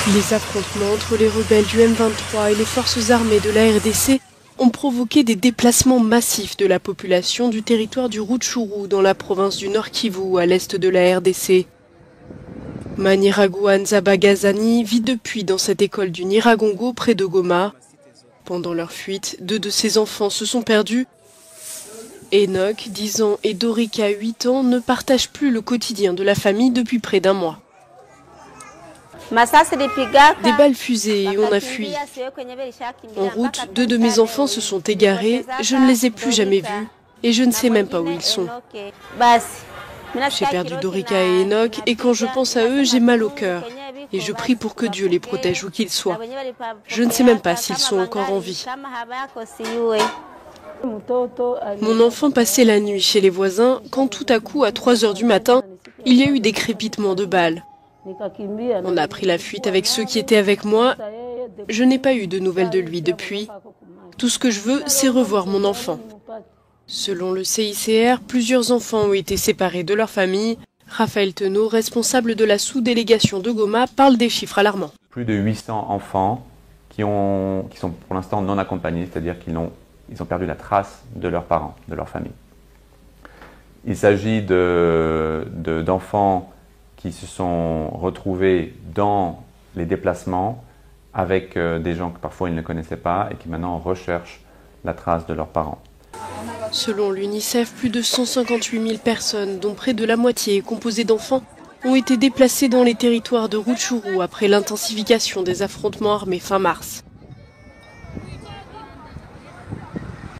Les affrontements entre les rebelles du M23 et les forces armées de la RDC ont provoqué des déplacements massifs de la population du territoire du Rutshuru dans la province du Nord Kivu à l'est de la RDC. Maniraguan Zabagazani vit depuis dans cette école du Nyiragongo près de Goma. Pendant leur fuite, 2 de ses enfants se sont perdus. Enoch, 10 ans, et Dorika, 8 ans, ne partagent plus le quotidien de la famille depuis près d'1 mois. Des balles fusées et on a fui. En route, 2 de mes enfants se sont égarés, je ne les ai plus jamais vus et je ne sais même pas où ils sont. J'ai perdu Dorika et Enoch et quand je pense à eux, j'ai mal au cœur. Et je prie pour que Dieu les protège où qu'ils soient. Je ne sais même pas s'ils sont encore en vie. Mon enfant passait la nuit chez les voisins quand tout à coup, à 3 heures du matin, il y a eu des crépitements de balles. On a pris la fuite avec ceux qui étaient avec moi. Je n'ai pas eu de nouvelles de lui depuis. Tout ce que je veux, c'est revoir mon enfant. Selon le CICR, plusieurs enfants ont été séparés de leur famille. Raphaël Tenot, responsable de la sous-délégation de Goma, parle des chiffres alarmants. Plus de 800 enfants qui sont pour l'instant non accompagnés, c'est-à-dire qu'ils ont perdu la trace de leurs parents, de leur famille. Il s'agit d'enfants qui se sont retrouvés dans les déplacements avec des gens que parfois ils ne connaissaient pas et qui maintenant recherchent la trace de leurs parents. Selon l'UNICEF, plus de 158 000 personnes, dont près de la moitié est composée d'enfants, ont été déplacées dans les territoires de Rutshuru après l'intensification des affrontements armés fin mars.